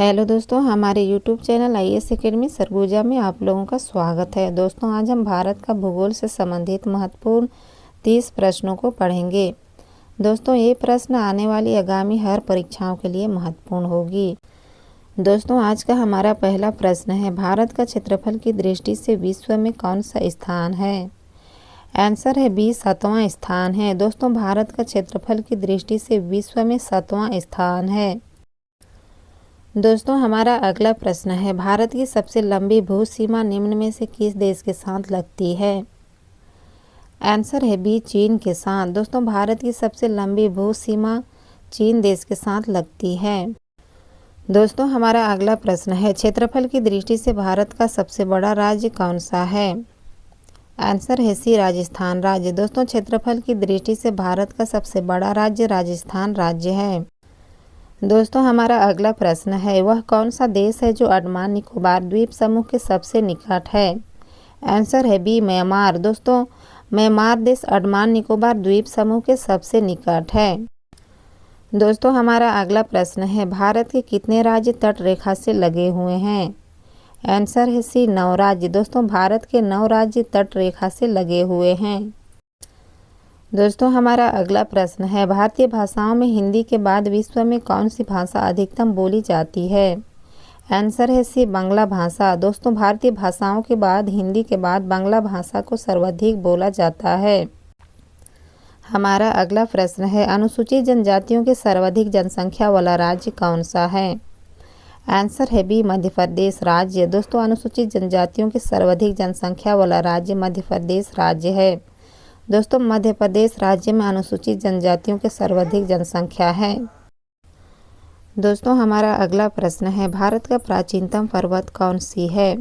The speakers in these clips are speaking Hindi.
हेलो दोस्तों, हमारे YouTube channel IAS academy Surguja में आप लोगों का स्वागत है। दोस्तों, आज हम भारत का भूगोल से संबंधित महत्वपूर्ण 30 प्रश्नों को पढ़ेंगे। दोस्तों, ये प्रश्न आने वाली आगामी हर परीक्षाओं के लिए महत्वपूर्ण होगी। दोस्तों, आज का हमारा पहला प्रश्न है, भारत का क्षेत्रफल की दृष्टि से विश्व में कौन सा स्थान है? आंसर है बी, 7वां स्थान है। दोस्तों, भारत का क्षेत्रफल की दृष्टि से विश्व में 7वां स्थान है। दोस्तों, हमारा अगला प्रश्न है, भारत की सबसे लंबी भू सीमा निम्न में से किस देश के साथ लगती है? आंसर है बी, चीन के साथ। दोस्तों, भारत की सबसे लंबी भू सीमा चीन देश के साथ लगती है। दोस्तों, हमारा अगला प्रश्न है, क्षेत्रफल की दृष्टि से भारत का सबसे बड़ा राज्य कौन सा है? आंसर है सी, राजस्थान राज्य। दोस्तों, क्षेत्रफल की दृष्टि से भारत का सबसे बड़ा राज्य राजस्थान राज्य है। दोस्तों, हमारा अगला प्रश्न है, वह कौन सा देश है जो अंडमान निकोबार द्वीप समूह के सबसे निकट है? आंसर है बी, म्यांमार। दोस्तों, म्यांमार देश अंडमान निकोबार द्वीप समूह के सबसे निकट है। दोस्तों, हमारा अगला प्रश्न है, भारत के कितने राज्य तट रेखा से लगे हुए हैं? आंसर है सी, 9 राज्य। दोस्तों, भारत के 9 राज्य तट रेखा से लगे हुए हैं। दोस्तों, हमारा अगला प्रश्न है, भारतीय भाषाओं में हिंदी के बाद विश्व में कौन सी भाषा अधिकतम बोली जाती है? आंसर है सी, बांग्ला भाषा। दोस्तों, भारतीय भाषाओं के बाद हिंदी के बाद बांग्ला भाषा को सर्वाधिक बोला जाता है। हमारा अगला प्रश्न है, अनुसूचित जनजातियों के सर्वाधिक जनसंख्या वाला राज्य कौन सा है? आंसर है बी, मध्य प्रदेश राज्य। दोस्तों, अनुसूचित जनजातियों के सर्वाधिक जनसंख्या वाला राज्य मध्य प्रदेश राज्य है। दोस्तों, मध्य प्रदेश राज्य में अनुसूचित जनजातियों के सर्वाधिक जनसंख्या है। दोस्तों, हमारा अगला प्रश्न है, भारत का प्राचीनतम पर्वत कौन सी है?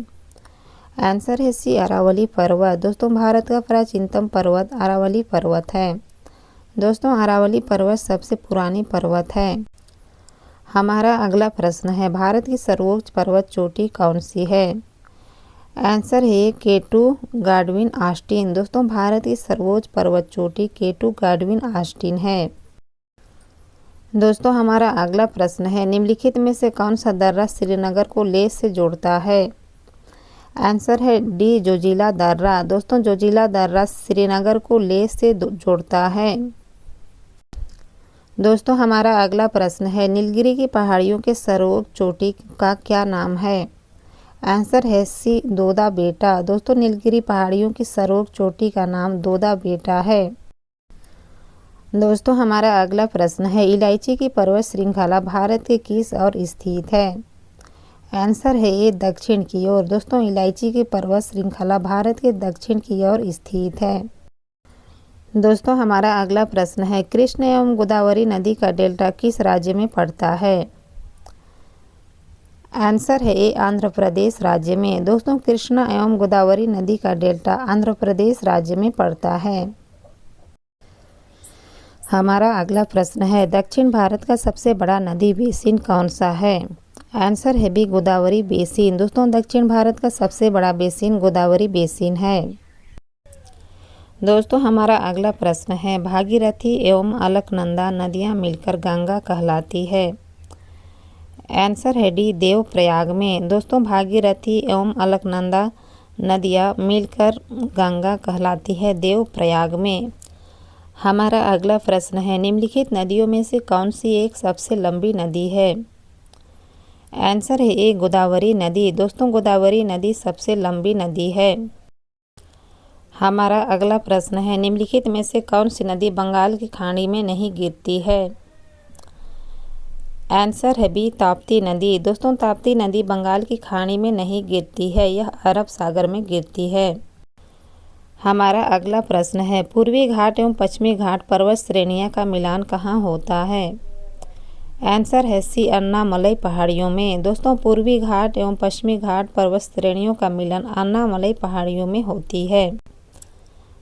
आंसर है सी, अरावली पर्वत। दोस्तों, भारत का प्राचीनतम पर्वत अरावली पर्वत है। दोस्तों, अरावली पर्वत सबसे पुरानी पर्वत है। हमारा अगला प्रश्न है, भारत की सर्वोच्च पर्वत चोटी कौन सी है? आंसर है केटू गाडविन ऑस्टिन। दोस्तों, भारत की सर्वोच्च पर्वत चोटी केटू गाडविन ऑस्टिन है। दोस्तों, हमारा अगला प्रश्न है, निम्नलिखित में से कौन सा दर्रा श्रीनगर को लेह से जोड़ता है? आंसर है डी, जोजिला दर्रा। दोस्तों, जोजिला दर्रा श्रीनगर को लेह से जोड़ता है। दोस्तों, हमारा अगला प्रश्न है, नीलगिरी की पहाड़ियों के सर्वोच्च चोटी का क्या नाम है? आंसर है सी, दोदा बेटा। दोस्तों, नीलगिरी पहाड़ियों की सर्वोच्च चोटी का नाम दोदा बेटा है। दोस्तों, हमारा अगला प्रश्न है, इलायची की पर्वत श्रृंखला भारत के किस ओर स्थित है? आंसर है ए, दक्षिण की ओर। दोस्तों, इलायची की पर्वत श्रृंखला भारत के दक्षिण की ओर स्थित है। दोस्तों, हमारा अगला प्रश्न है, कृष्ण एवं गोदावरी नदी का डेल्टा किस राज्य में पड़ता है? आंसर है ए, आंध्र प्रदेश राज्य में। दोस्तों, कृष्णा एवं गोदावरी नदी का डेल्टा आंध्र प्रदेश राज्य में पड़ता है। हमारा अगला प्रश्न है, दक्षिण भारत का सबसे बड़ा नदी बेसिन कौन सा है? आंसर है बी, गोदावरी बेसिन। दोस्तों, दक्षिण भारत का सबसे बड़ा बेसिन गोदावरी बेसिन है। दोस्तों, हमारा अगला प्रश्न है, भागीरथी एवं अलकनंदा नदियाँ मिलकर गंगा कहलाती है। आंसर है डी, देवप्रयाग में। दोस्तों, भागीरथी एवं अलकनंदा नदियाँ मिलकर गंगा कहलाती है देवप्रयाग में। हमारा अगला प्रश्न है, निम्नलिखित नदियों में से कौन सी एक सबसे लंबी नदी है? आंसर है ए, गोदावरी नदी। दोस्तों, गोदावरी नदी सबसे लंबी नदी है। हमारा अगला प्रश्न है, निम्नलिखित में से कौन सी नदी बंगाल की खाड़ी में नहीं गिरती है? आंसर है बी, ताप्ती नदी। दोस्तों, ताप्ती नदी बंगाल की खाड़ी में नहीं गिरती है, यह अरब सागर में गिरती है। हमारा अगला प्रश्न है, पूर्वी घाट एवं पश्चिमी घाट पर्वत श्रेणियां का मिलान कहाँ होता है? आंसर है सी, अन्नामलई पहाड़ियों में। दोस्तों, पूर्वी घाट एवं पश्चिमी घाट पर्वत श्रेणियों का मिलन अन्नामलई पहाड़ियों में होती है।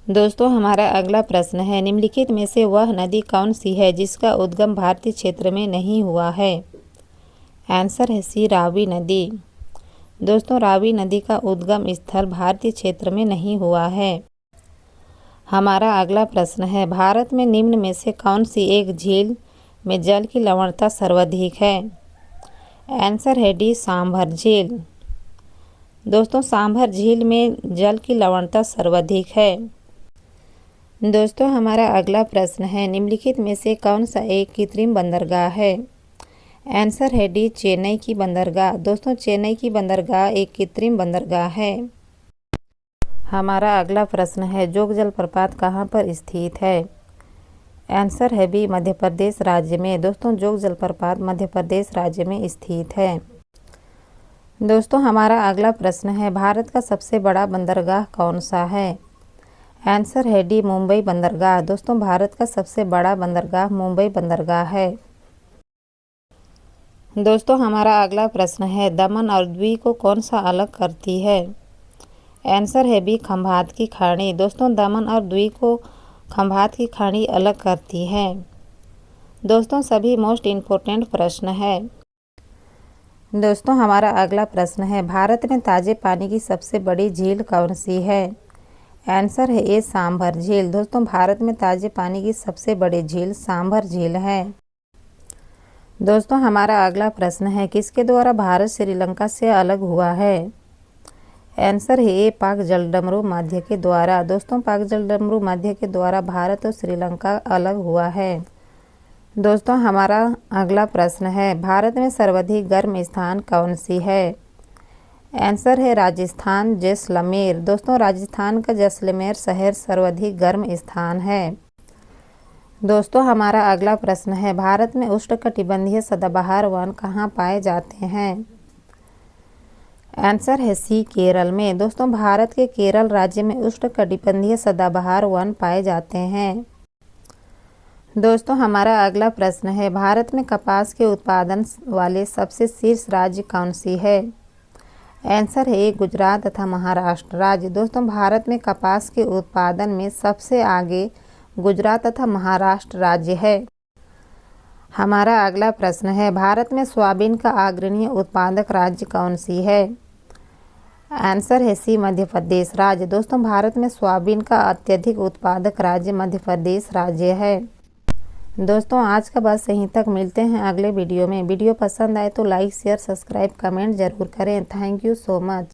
दोस्तों, हमारा अगला प्रश्न है, निम्नलिखित में से वह नदी कौन सी है जिसका उद्गम भारतीय क्षेत्र में नहीं हुआ है? आंसर है सी, रावी नदी। दोस्तों, रावी नदी का उद्गम स्थल भारतीय क्षेत्र में नहीं हुआ है। हमारा अगला प्रश्न है, भारत में निम्न में से कौन सी एक झील में जल की लवणता सर्वाधिक है? आंसर है डी सांभर झील। दोस्तों सांभर झील में जल की लवणता सर्वाधिक है। दोस्तों हमारा अगला प्रश्न है, निम्नलिखित में से कौन सा एक कृत्रिम बंदरगाह है? आंसर है डी चेन्नई की बंदरगाह। दोस्तों चेन्नई की बंदरगाह एक कृत्रिम बंदरगाह है। हमारा अगला प्रश्न है, जोग जलप्रपात कहाँ पर स्थित है? आंसर है बी मध्य प्रदेश राज्य में। दोस्तों जोग जलप्रपात मध्य प्रदेश राज्य में स्थित है। दोस्तों हमारा अगला प्रश्न है, भारत का सबसे बड़ा बंदरगाह कौन सा है? आंसर है डी मुंबई बंदरगाह। दोस्तों भारत का सबसे बड़ा बंदरगाह मुंबई बंदरगाह है। दोस्तों हमारा अगला प्रश्न है, दमन और दीव को कौन सा अलग करती है? आंसर है बी खंभात की खाड़ी। दोस्तों दमन और दीव को खंभात की खाड़ी अलग करती है। दोस्तों सभी मोस्ट इम्पोर्टेंट प्रश्न है। दोस्तों हमारा अगला प्रश्न है, भारत में ताजे पानी की सबसे बड़ी झील कौन सी है? आंसर है ए सांभर झील। दोस्तों भारत में ताजे पानी की सबसे बड़ी झील सांभर झील है। दोस्तों हमारा अगला प्रश्न है, किसके द्वारा भारत श्रीलंका से अलग हुआ है? आंसर है ए पाक जलडमरू मध्य के द्वारा। दोस्तों पाक जलडमरू मध्य के द्वारा भारत और श्रीलंका अलग हुआ है। दोस्तों हमारा अगला प्रश्न है, भारत में सर्वाधिक गर्म स्थान कौन सी है? आंसर है राजस्थान जैसलमेर। दोस्तों राजस्थान का जैसलमेर शहर सर्वाधिक गर्म स्थान है। दोस्तों हमारा अगला प्रश्न है, भारत में उष्णकटिबंधीय सदाबहार वन कहाँ पाए जाते हैं? आंसर है सी केरल में। दोस्तों भारत के केरल राज्य में उष्णकटिबंधीय सदाबहार वन पाए जाते हैं। दोस्तों हमारा अगला प्रश्न है, भारत में कपास के उत्पादन वाले सबसे शीर्ष राज्य कौन सी है? आंसर है गुजरात तथा महाराष्ट्र राज्य। दोस्तों भारत में कपास के उत्पादन में सबसे आगे गुजरात तथा महाराष्ट्र राज्य है। हमारा अगला प्रश्न है, भारत में सोयाबीन का अग्रणी उत्पादक राज्य कौन सी है? आंसर है सी मध्य प्रदेश राज्य। दोस्तों भारत में सोयाबीन का अत्यधिक उत्पादक राज्य मध्य प्रदेश राज्य है। दोस्तों आज का बस यहीं तक, मिलते हैं अगले वीडियो में। वीडियो पसंद आए तो लाइक शेयर सब्सक्राइब कमेंट जरूर करें। Thank you so much.